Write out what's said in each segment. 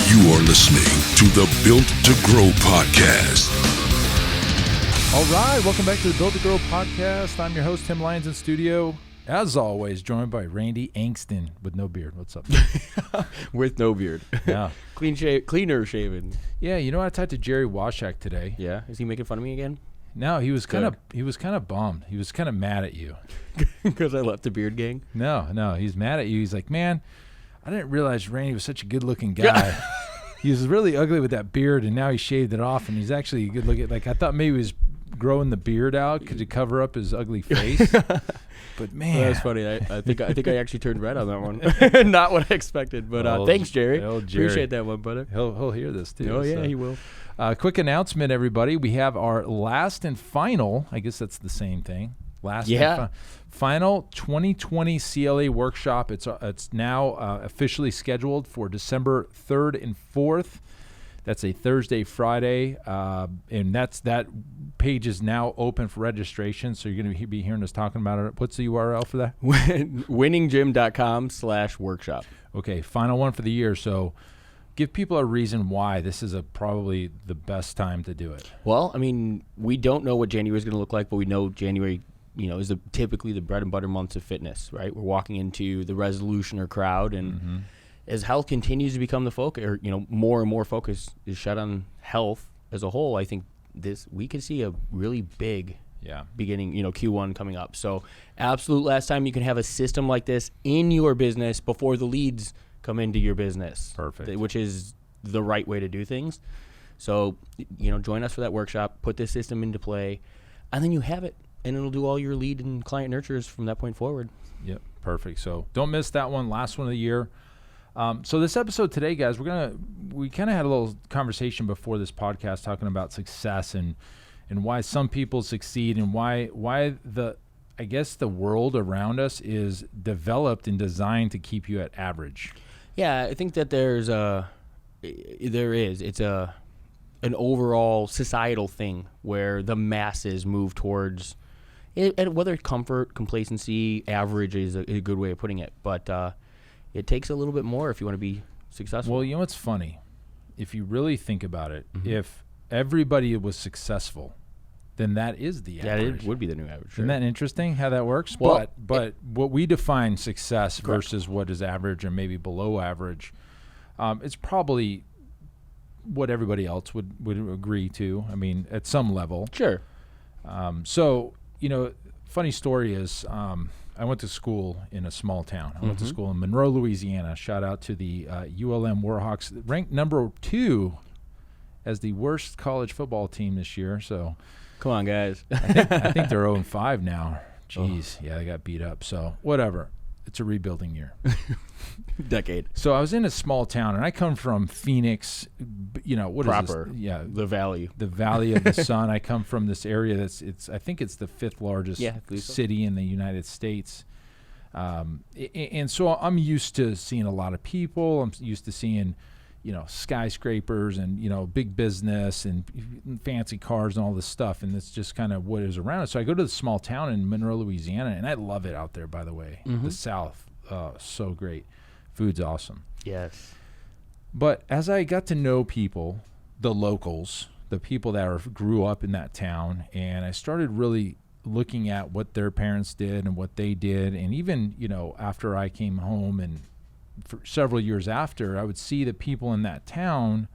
You are listening to the Built to Grow podcast. All right, welcome back to the Built to Grow podcast. I'm your host, Tim Lyons, in studio. As always, joined by Randy Angston with no beard. What's up? With no beard. Yeah. Cleaner shaven. Yeah, you know, I talked to Jerry Washak today. Yeah? Is he making fun of me again? No, he was kind of bummed. He was kind of mad at you. Because I left the beard gang? No, he's mad at you. He's like, man, I didn't realize Randy was such a good-looking guy. He was really ugly with that beard, and now he shaved it off, and he's actually good looking. Like, I thought maybe he was growing the beard out to cover up his ugly face. But man, that's funny. I think I actually turned red on that one. Not what I expected. But thanks, Jerry. Appreciate that one, brother. He'll hear this too. Oh yeah, he will. Quick announcement, everybody. We have our last and final. I guess that's the same thing. Final 2020 CLA workshop. It's now officially scheduled for December 3rd and 4th. That's a Thursday, Friday, and that page is now open for registration. So you're going to be hearing us talking about it. What's the URL for that? winninggym.com/workshop. Okay, final one for the year. So give people a reason why this is probably the best time to do it. Well, I mean, we don't know what January is going to look like, but we know January, is typically the bread and butter months of fitness, right? We're walking into the resolutioner crowd, and as health continues to become the focus, or more and more focus is shed on health as a whole, I think we could see a really big beginning, Q1 coming up. So absolute last time you can have a system like this in your business before the leads come into your business. Perfect. Which is the right way to do things. So, join us for that workshop, put this system into play, and then you have it, and it'll do all your lead and client nurtures from that point forward. Yep, perfect. So don't miss that one, last one of the year. So this episode today, guys, we kind of had a little conversation before this podcast talking about success and why some people succeed and why the world around us is developed and designed to keep you at average. Yeah, I think that it's an overall societal thing where the masses move towards it, and whether comfort, complacency, average is a good way of putting it, but it takes a little bit more if you want to be successful. Well, what's funny? If you really think about it, if everybody was successful, then that is the average. It would be the new average. Sure. Isn't that interesting how that works? Well, but what we define success versus what is average or maybe below average, it's probably what everybody else would agree to. I mean, at some level. Sure. So, funny story is I went to school in a small town. I went to school in Monroe, Louisiana. Shout out to the ULM Warhawks, ranked number 2 as the worst college football team this year. So, come on, guys. I think they're 0-5 now. Jeez, yeah, they got beat up. So whatever. It's a rebuilding year. Decade. So I was in a small town, and I come from Phoenix. What Proper. is this? Yeah, the Valley. The Valley of the Sun. I come from this area I think it's the 5th largest city in the United States. And so I'm used to seeing a lot of people. I'm used to seeing, skyscrapers and, big business and fancy cars and all this stuff. And it's just kind of what is around it. So I go to the small town in Monroe, Louisiana, and I love it out there, by the way. The South, so great. Food's awesome. Yes. But as I got to know people, the locals, the people that grew up in that town, and I started really looking at what their parents did and what they did. And even, after I came home and for several years after, I would see the people in that town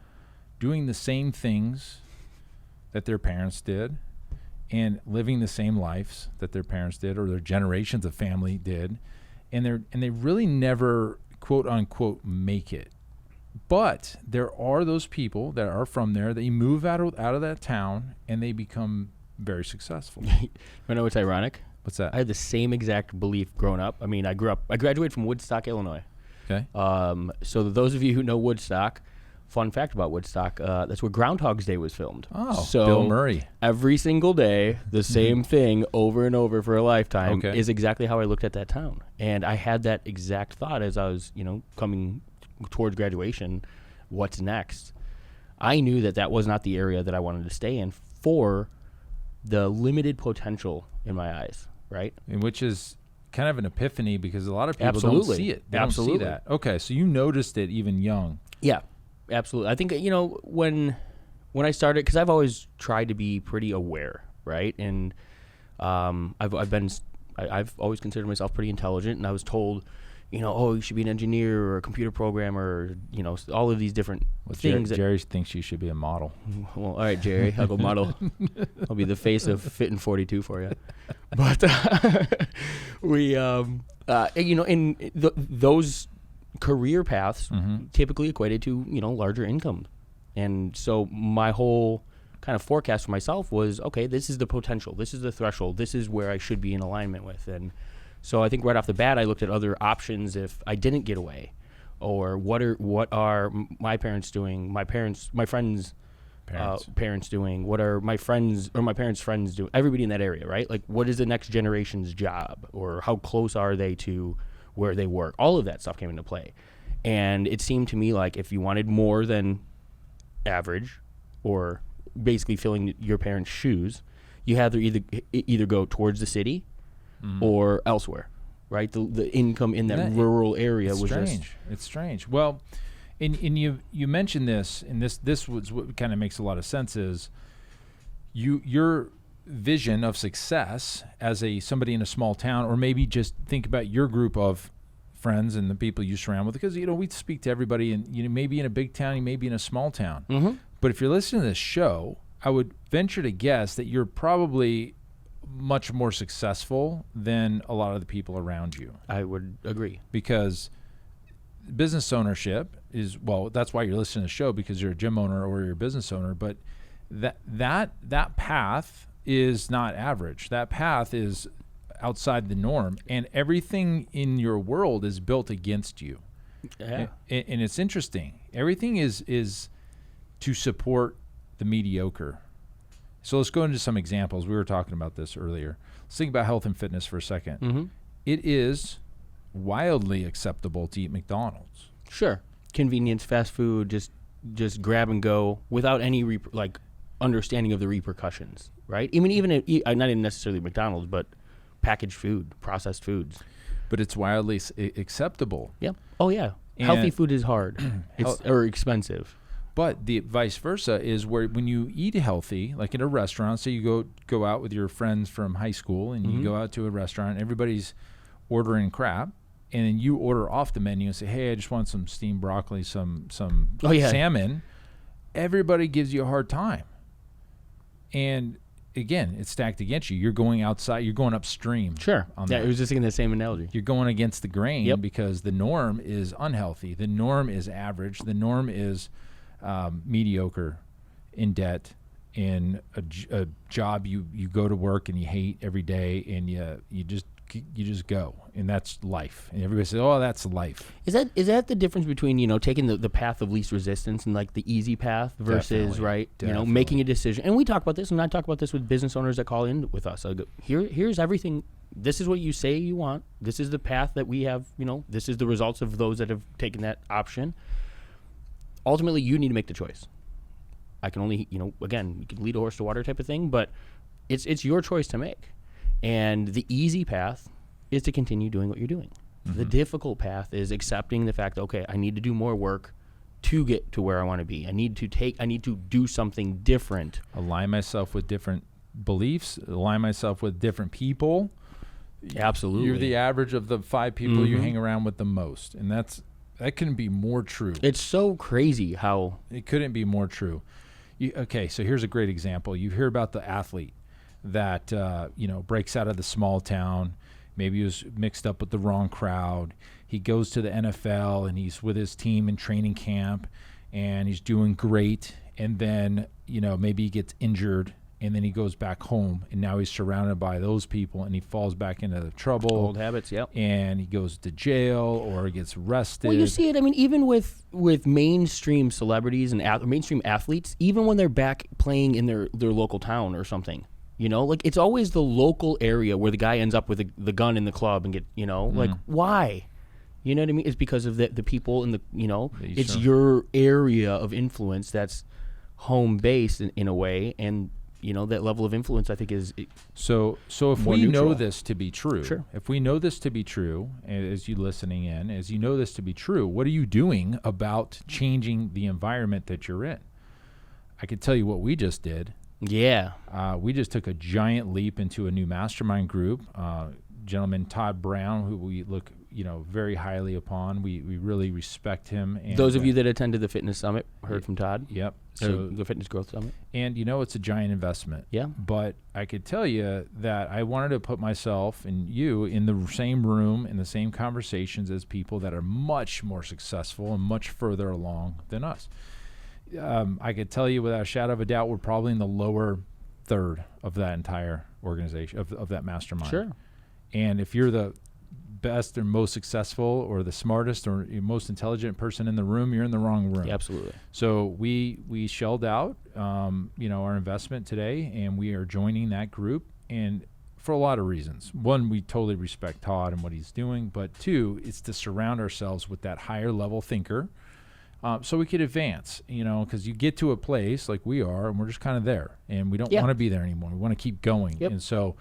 doing the same things that their parents did and living the same lives that their parents did or their generations of family did. And they really never, quote unquote, make it. But there are those people that are from there. They move out of that town and they become very successful. You know what's ironic? What's that? I had the same exact belief growing up. I mean, I graduated from Woodstock, Illinois. Okay. So those of you who know Woodstock, fun fact about Woodstock, that's where Groundhog's Day was filmed. Oh, so Bill Murray. Every single day, the same thing over and over for a lifetime is exactly how I looked at that town. And I had that exact thought as I was, coming towards graduation, what's next? I knew that was not the area that I wanted to stay in for the limited potential in my eyes, right? And which is kind of an epiphany because a lot of people don't see it. They don't see that. Okay, so you noticed it even young. Yeah. absolutely. I think, when I started, because I've always tried to be pretty aware, right? And I've always considered myself pretty intelligent, and I was told, you should be an engineer or a computer programmer, or, all of these different things. Jerry thinks you should be a model. Well, all right, Jerry, I'll go model. I'll be the face of Fit in 42 for you. But those career paths typically equated to, larger income. And so my whole kind of forecast for myself was, okay, this is the potential. This is the threshold. This is where I should be in alignment with. And so I think right off the bat, I looked at other options if I didn't get away, or what are my parents doing, my friends' parents doing, what are my friends or my parents' friends doing, everybody in that area, right? Like, what is the next generation's job, or how close are they to where they work? All of that stuff came into play. And it seemed to me like if you wanted more than average, or basically filling your parents' shoes, you had to either go towards the city or elsewhere, right? The income in that rural area was strange. It's strange. Well, and you mentioned this, and this was what kind of makes a lot of sense is your vision of success as somebody in a small town, or maybe just think about your group of friends and the people you surround with, because we speak to everybody, and maybe in a big town, you may be in a small town. But if you're listening to this show, I would venture to guess that you're probably much more successful than a lot of the people around you. I would agree. Because business ownership is, well, that's why you're listening to the show, because you're a gym owner or you're a business owner, but that path is not average. That path is outside the norm, and everything in your world is built against you. Yeah. And it's interesting. Everything is to support the mediocre. So let's go into some examples. We were talking about this earlier. Let's think about health and fitness for a second. It is wildly acceptable to eat McDonald's. Sure. Convenience, fast food, just grab and go without any understanding of the repercussions, right? Even not even necessarily McDonald's, but packaged food, processed foods. But it's wildly acceptable. Yeah. Oh, yeah. And healthy food is hard or expensive. But the vice versa is where when you eat healthy, like in a restaurant, so you go out with your friends from high school and you go out to a restaurant, everybody's ordering crap, and then you order off the menu and say, hey, I just want some steamed broccoli, some salmon. Everybody gives you a hard time. And again, it's stacked against you. You're going outside. You're going upstream. Sure. I was just thinking the same analogy. You're going against the grain because the norm is unhealthy. The norm is average. The norm is mediocre, in debt, in a job you go to work and you hate every day, and you just go, and that's life. And everybody says, "Oh, that's life." Is that the difference between taking the path of least resistance and like the easy path versus making a decision? And we talk about this, and I talk about this with business owners that call in with us. I go, here's everything. This is what you say you want. This is the path that we have. This is the results of those that have taken that option. Ultimately, you need to make the choice. I can only, again, you can lead a horse to water type of thing, but it's your choice to make. And the easy path is to continue doing what you're doing. The difficult path is accepting the fact that, okay, I need to do more work to get to where I want to be. I need to do something different. Align myself with different beliefs, align myself with different people. Absolutely. You're the average of the 5 people you hang around with the most. And that couldn't be more true. It's so crazy how... It couldn't be more true. Okay, so here's a great example. You hear about the athlete that, breaks out of the small town. Maybe he was mixed up with the wrong crowd. He goes to the NFL, and he's with his team in training camp, and he's doing great. And then, maybe he gets injured, and then he goes back home, and now he's surrounded by those people, and he falls back into trouble. Old habits, yep. And he goes to jail or gets arrested. Well, you see it, even with mainstream celebrities and mainstream athletes, even when they're back playing in their local town or something, it's always the local area where the guy ends up with the gun in the club and why? You know what I mean? It's because of the people and it's your area of influence that's home based in a way, and that level of influence, I think, is so if more we know neutral. this to be true, Sure. if we know this to be true, as you listening in, as you know this to be true, what are you doing about changing the environment that you're in? I could tell you what we just did. Yeah. We just took a giant leap into a new mastermind group. Gentleman Todd Brown, who we look, very highly upon. We really respect him. And Those of you that attended the fitness summit heard from Todd. Yep. So the fitness growth summit. And it's a giant investment. Yeah. But I could tell you that I wanted to put myself and you in the same room, in the same conversations as people that are much more successful and much further along than us. I could tell you without a shadow of a doubt, we're probably in the lower third of that entire organization, of that mastermind. Sure. And if you're the best or most successful or the smartest or most intelligent person in the room, you're in the wrong room. Yeah, absolutely. So we shelled out, our investment today, and we are joining that group, and for a lot of reasons. One, we totally respect Todd and what he's doing, but two, it's to surround ourselves with that higher level thinker, so we could advance, because you get to a place like we are, and we're just kind of there, and we don't want to be there anymore. We want to keep going, and so.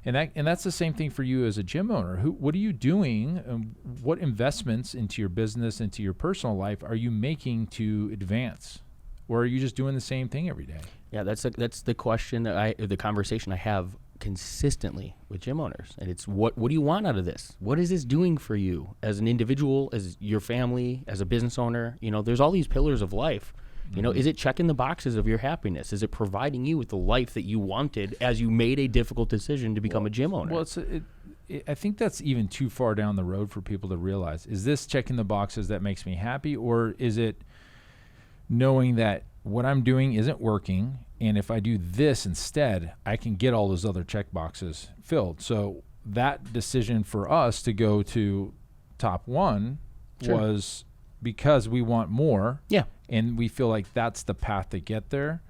And that's the same thing for you as a gym owner. What are you doing? What investments into your business, into your personal life, are you making to advance, or are you just doing the same thing every day? Yeah, that's the question the conversation I have consistently with gym owners, and it's what do you want out of this? What is this doing for you as an individual, as your family, as a business owner? There's all these pillars of life. Is it checking the boxes of your happiness? Is it providing you with the life that you wanted as you made a difficult decision to become a gym owner? Well, I think that's even too far down the road for people to realize. Is this checking the boxes that makes me happy, or is it knowing that what I'm doing isn't working, and if I do this instead, I can get all those other check boxes filled? So that decision for us to go to top one was because we want more. Yeah. And we feel like that's the path to get there.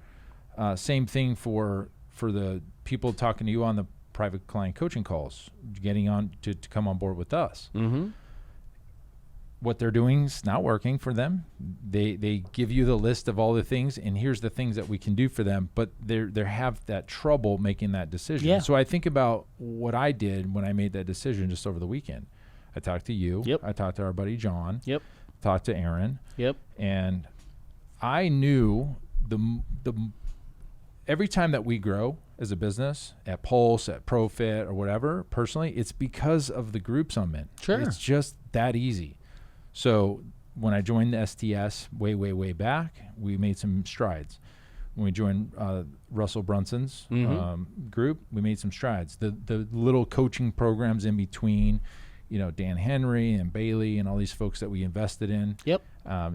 Same thing for the people talking to you on the private client coaching calls, getting on to come on board with us. Mm-hmm. What they're doing is not working for them. They give you the list of all the things, and here's the things that we can do for them, but they have that trouble making that decision. Yeah. So I think about what I did when I made that decision just over the weekend. I talked to you. Yep. I talked to our buddy John. Yep. Talked to Aaron. Yep. And I knew the every time that we grow as a business, at Pulse, at ProFit, or whatever, personally, it's because of the groups I'm in. Sure. It's just that easy. So when I joined the STS way back, we made some strides. When we joined Russell Brunson's group, we made some strides. The little coaching programs in between, Dan Henry and Bailey and all these folks that we invested in. Yep.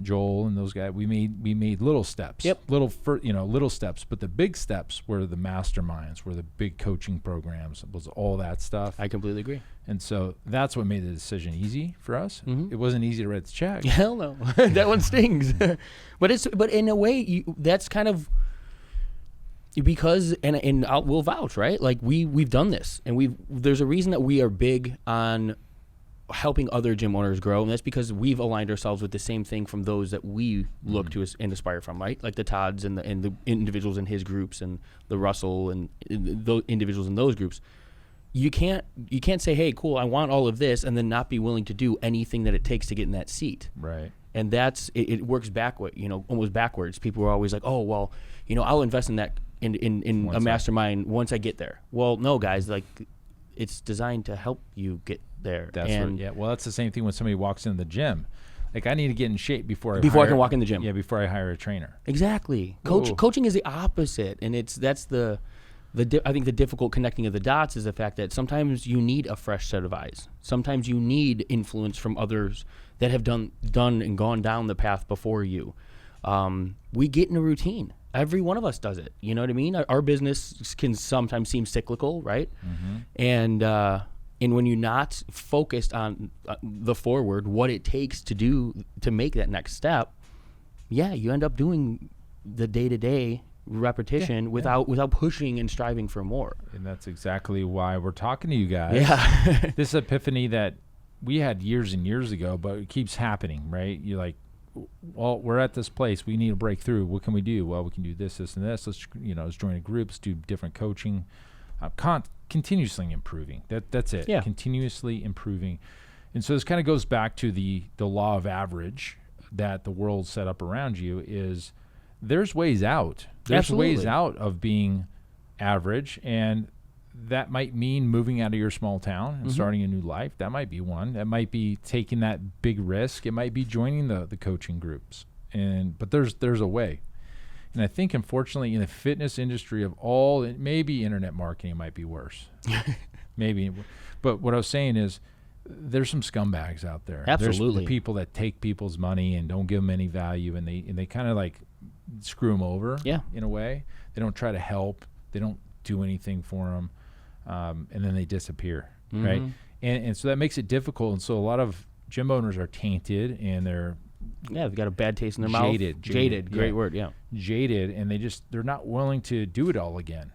Joel and those guys. We made little steps. Yep. Little steps. But the big steps were the masterminds, were the big coaching programs. Was all that stuff. I completely agree. And so that's what made the decision easy for us. Mm-hmm. It wasn't easy to write the check. Hell no. That one stings. But in a way, that's kind of because and we'll vouch, right? Like we've done this, and there's a reason that we are big on helping other gym owners grow, and that's because we've aligned ourselves with the same thing from those that we look to and aspire from, right? Like the Todds and the individuals in his groups, and the Russell and those individuals in those groups. You can't say, hey, cool, I want all of this, and then not be willing to do anything that it takes to get in that seat. Right. And that's it works backward, almost backwards. People are always like, oh, well, I'll invest in that in a mastermind once I get there. Well, no, guys, like it's designed to help you get there. That's right. Yeah. Well, that's the same thing when somebody walks into the gym. Like I need to get in shape before I can walk in the gym. Yeah, before I hire a trainer. Exactly. Coaching is the opposite, and that's the I think the difficult connecting of the dots is the fact that sometimes you need a fresh set of eyes. Sometimes you need influence from others that have done and gone down the path before you. We get in a routine. Every one of us does it. You know what I mean? Our business can sometimes seem cyclical, right? Mm-hmm. And when you're not focused on the forward, what it takes to make that next step, you end up doing the day-to-day repetition without pushing and striving for more. And that's exactly why we're talking to you guys. Yeah. This epiphany that we had years and years ago, but it keeps happening, right? You're like, well, we're at this place. We need to break through. What can we do? Well, we can do this, this, and this. Let's join a group. Let's do different coaching. Continuously improving. That's it. Yeah. Continuously improving. And so this kind of goes back to the law of average that the world set up around you. Is there's ways out. There's Absolutely. ways out of being average, and that might mean moving out of your small town and starting a new life. That might be one. That might be taking that big risk. It might be joining the coaching groups. But there's a way. And I think, unfortunately, in the fitness industry of all, maybe internet marketing might be worse. Maybe. But what I was saying is there's some scumbags out there. Absolutely. There's the people that take people's money and don't give them any value, and they kind of like screw them over in a way. They don't try to help. They don't do anything for them. And then they disappear, right? And so that makes it difficult. And so a lot of gym owners are tainted, and they've got a bad taste in their jaded, mouth. Jaded, great word, yeah. Jaded, and they're not willing to do it all again.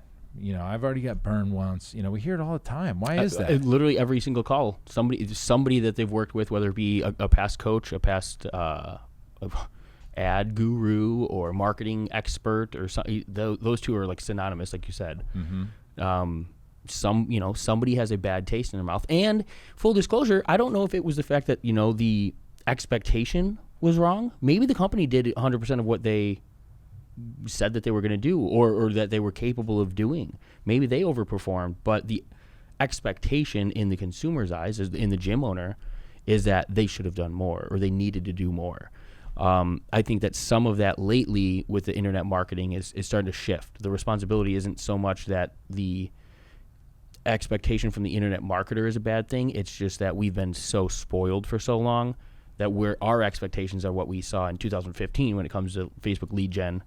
I've already got burned once. We hear it all the time. Why is that? Literally every single call, somebody that they've worked with, whether it be a past coach, a past ad guru, or marketing expert, or something. Those two are like synonymous, like you said. Somebody has a bad taste in their mouth. And full disclosure, I don't know if it was the fact that, the expectation was wrong. Maybe the company did 100% of what they said that they were going to do, or that they were capable of doing. Maybe they overperformed, but the expectation in the consumer's eyes, in the gym owner, is that they should have done more, or they needed to do more. I think that some of that lately with the internet marketing is starting to shift. The responsibility isn't so much that the expectation from the internet marketer is a bad thing. It's just that we've been so spoiled for so long that our expectations are what we saw in 2015 when it comes to Facebook lead gen,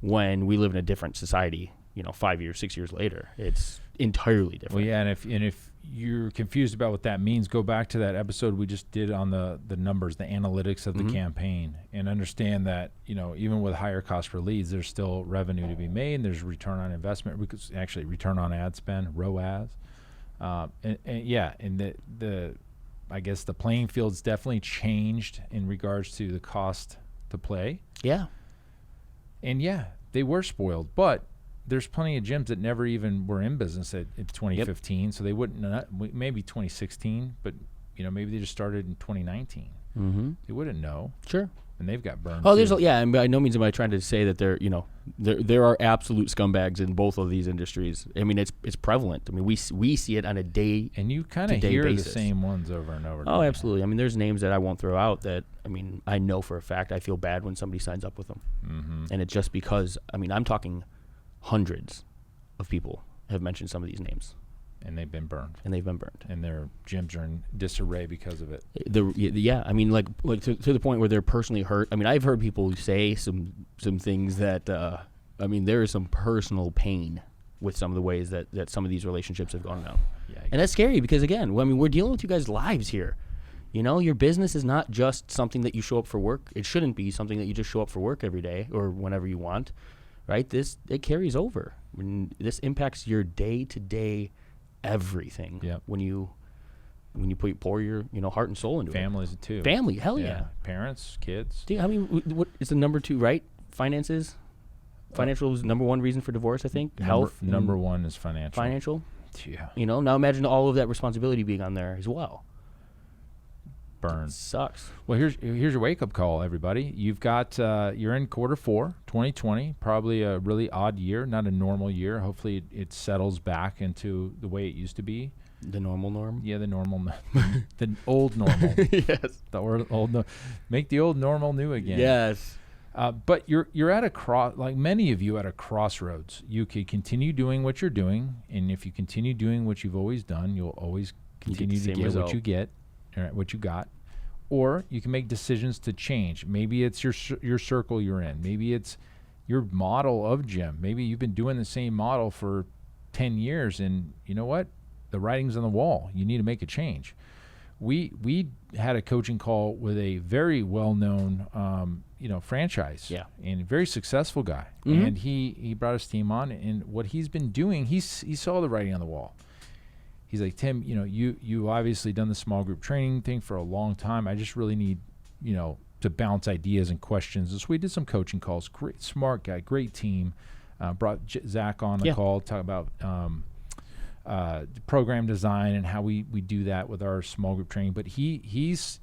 when we live in a different society. 5 years, 6 years later, it's entirely different. Well, yeah, and if you're confused about what that means, go back to that episode we just did on the numbers, the analytics of the campaign, and understand that even with higher cost per leads, there's still revenue to be made. And there's return on investment, actually return on ad spend, ROAS, and the I guess the playing field's definitely changed in regards to the cost to play. Yeah, and they were spoiled, but there's plenty of gyms that never even were in business in 2015, so they wouldn't, maybe 2016, but maybe they just started in 2019. They wouldn't know. Sure. And they've got burned. Oh, and by no means am I trying to say that there are absolute scumbags in both of these industries. I mean, it's prevalent. I mean, we see it on a day, and you kind of hear the same ones over and over. Oh, absolutely. I mean, there's names that I won't throw out that, I know for a fact I feel bad when somebody signs up with them, and it's just because I'm talking hundreds of people have mentioned some of these names. And they've been burned. And their gyms are in disarray because of it. Like to the point where they're personally hurt. I've heard people say some things that, there is some personal pain with some of the ways that some of these relationships have gone down. Yeah, and that's scary because, again, we're dealing with you guys' lives here. Your business is not just something that you show up for work. It shouldn't be something that you just show up for work every day or whenever you want. Right? It carries over. This impacts your day-to-day everything. Yep. When you pour your heart and soul into Families too. Family, hell yeah. Parents, kids. What is the number two, right? Finances. Financial is number one reason for divorce, I think. Health. Number one is financial. Financial. Yeah. Now imagine all of that responsibility being on there as well. Burn. Sucks. Well, here's your wake-up call, everybody. You've got you're in quarter 4, 2020, probably a really odd year, not a normal year. Hopefully it settles back into the way it used to be. The normal norm? Yeah, the normal, the old normal. Yes. The old make the old normal new again. Yes. But you're at like many of you, at a crossroads. You could continue doing what you're doing, and if you continue doing what you've always done, you'll always continue to get what you get, what you got. Or you can make decisions to change. Maybe it's your circle you're in. Maybe it's your model of gym. Maybe you've been doing the same model for 10 years, and you know what? The writing's on the wall. You need to make a change. We had a coaching call with a very well-known franchise, and a very successful guy. And he brought his team on, and what he's been doing, he saw the writing on the wall. He's like, Tim, you obviously done the small group training thing for a long time. I just really need, to bounce ideas and questions. And so we did some coaching calls. Great, smart guy, great team. Brought Zach on the call, talk about program design and how we do that with our small group training. But he's,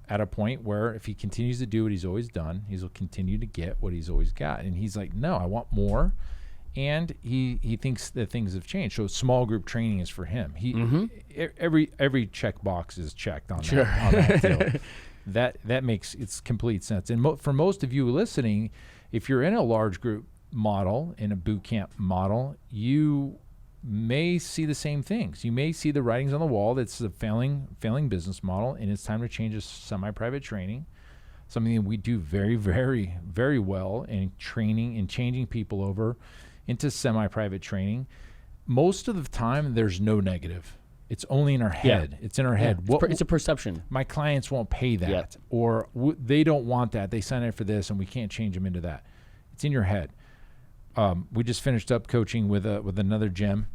at a point where if he continues to do what he's always done, he'll continue to get what he's always got. And he's like, no, I want more. And he thinks that things have changed. So small group training is for him. Every check box is checked on that deal. That makes it's complete sense. And for most of you listening, if you're in a large group model, in a boot camp model, you may see the same things. You may see the writings on the wall that's a failing business model, and it's time to change to semi-private training, something that we do very, very, very well in training and changing people over into semi-private training. Most of the time, there's no negative. It's only in our head. It's in our head. It's a perception. My clients won't pay that, or they don't want that. They signed up for this, and we can't change them into that. It's in your head. We just finished up coaching with another gym.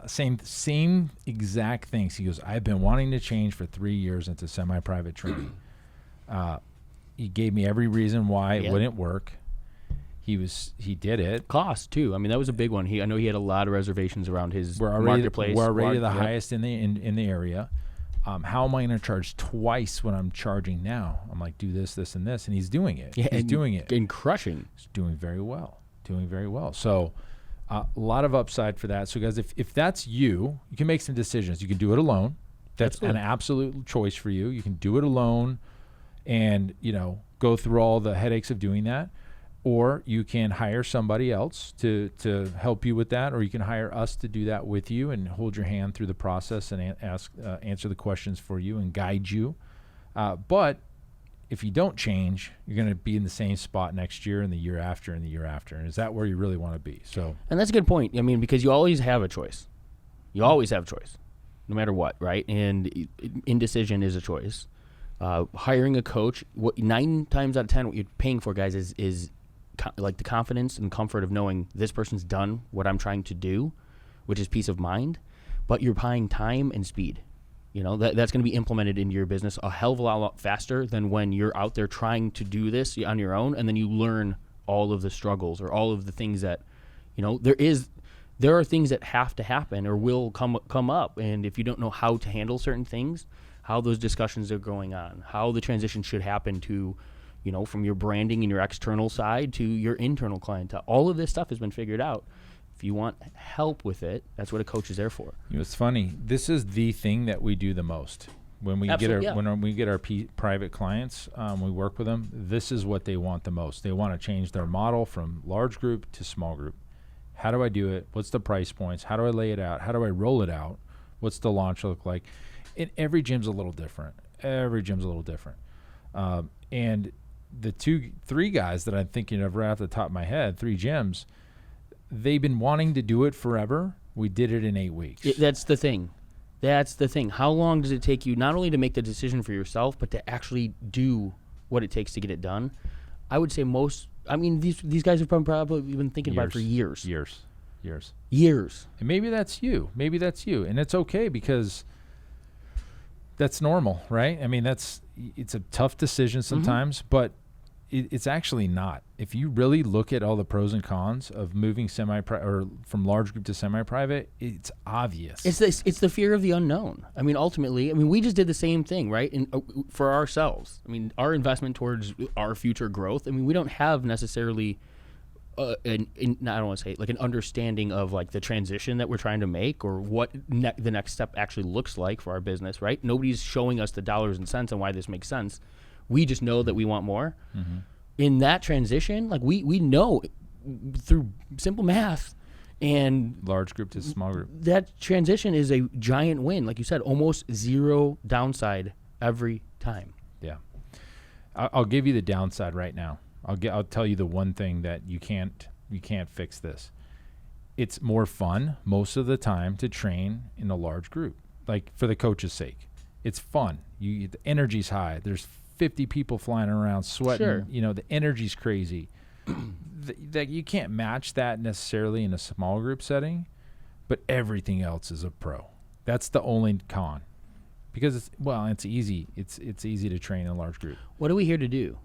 Same exact things. He goes, I've been wanting to change for 3 years into semi-private training. He gave me every reason why it wouldn't work. He did it. Cost too. I mean, that was a big one. I know he had a lot of reservations around his marketplace. We're already the highest in the area. How am I going to charge twice what I'm charging now? I'm like, do this, this, and this, and he's doing it. He's doing it and crushing. He's doing very well. So a lot of upside for that. So guys, if that's you can make some decisions. You can do it alone. That's an absolute choice for you. You can do it alone and, go through all the headaches of doing that. Or you can hire somebody else to help you with that, or you can hire us to do that with you and hold your hand through the process and answer the questions for you and guide you. But if you don't change, you're going to be in the same spot next year and the year after and the year after. And is that where you really want to be? And that's a good point. I mean, because you always have a choice. You always have a choice, no matter what, right? And indecision is a choice. Hiring a coach, 9 times out of 10, what you're paying for, guys, is like the confidence and comfort of knowing this person's done what I'm trying to do, which is peace of mind, but you're buying time and speed. That's going to be implemented into your business a hell of a lot faster than when you're out there trying to do this on your own, and then you learn all of the struggles or all of the things that, there are things that have to happen or will come up, and if you don't know how to handle certain things, how those discussions are going on, how the transition should happen to, from your branding and your external side to your internal clientele. All of this stuff has been figured out. If you want help with it, that's what a coach is there for. It's funny. This is the thing that we do the most. When we get our private clients, we work with them, this is what they want the most. They want to change their model from large group to small group. How do I do it? What's the price points? How do I lay it out? How do I roll it out? What's the launch look like? And every gym's a little different. And the 3 guys that I'm thinking of right off the top of my head, 3 gyms, they've been wanting to do it forever. We did it in 8 weeks. That's the thing. How long does it take you not only to make the decision for yourself, but to actually do what it takes to get it done? I would say these guys have probably been thinking about it for years. Years. And maybe that's you. And it's okay because that's normal, right? I mean, it's a tough decision sometimes, but it's actually not. If you really look at all the pros and cons of moving from large group to semi-private, it's obvious. It's the fear of the unknown. I mean, ultimately, we just did the same thing, right? For ourselves. I mean, our investment towards our future growth. I mean, we don't have necessarily I don't want to say like an understanding of like the transition that we're trying to make or what the next step actually looks like for our business, right? Nobody's showing us the dollars and cents and why this makes sense. We just know that we want more. Mm-hmm. In that transition, like we know through simple math and large group to small group, that transition is a giant win. Like you said, almost zero downside every time. Yeah. I'll give you the downside right now. I'll tell you the one thing that you can't fix this. It's more fun most of the time to train in a large group, like for the coach's sake. It's fun. The energy's high. There's 50 people flying around sweating. Sure. The energy's crazy. That you can't match that necessarily in a small group setting, but everything else is a pro. That's the only con. because it's easy. It's easy to train in a large group. What are we here to do?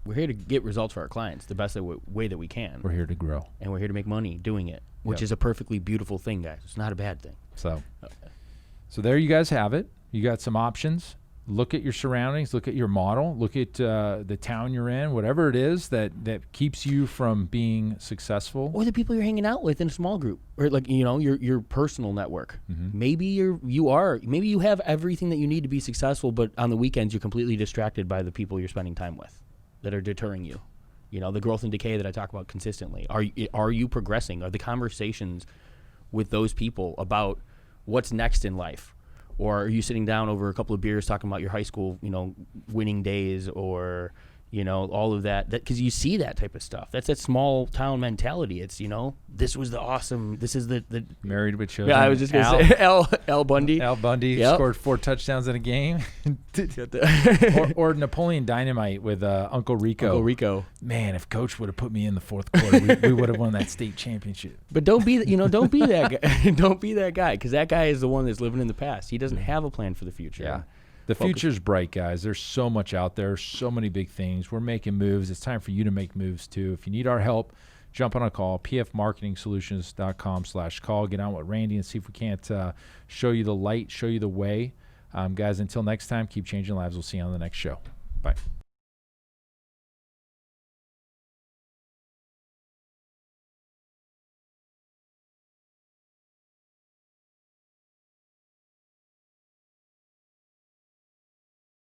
We're here to get results for our clients the best way that we can. We're here to grow. And we're here to make money doing it, which is a perfectly beautiful thing, guys. It's not a bad thing. So there you guys have it. You got some options. Look at your surroundings. Look at your model. Look at the town you're in, whatever it is that keeps you from being successful. Or the people you're hanging out with in a small group, or like, your personal network. Mm-hmm. Maybe you have everything that you need to be successful, but on the weekends you're completely distracted by the people you're spending time with that are deterring you. The growth and decay that I talk about consistently. Are you progressing? Are the conversations with those people about what's next in life? Or are you sitting down over a couple of beers talking about your high school, winning days, or, all of that? Because you see that type of stuff. That's that small town mentality. It's, this was the awesome, this is the Married with Children. Yeah, I was just going to say Al Bundy. Al Bundy scored 4 touchdowns in a game. or Napoleon Dynamite with Uncle Rico. Uncle Rico. Man, if Coach would have put me in the fourth quarter, we would have won that state championship. But don't be that guy. Don't be that guy, because that guy is the one that's living in the past. He doesn't have a plan for the future. Yeah. The future's bright, guys. There's so much out there, so many big things. We're making moves. It's time for you to make moves too. If you need our help, jump on a call, pfmarketingsolutions.com/call. Get on with Randy and see if we can't show you the light, show you the way. Guys, until next time, keep changing lives. We'll see you on the next show. Bye.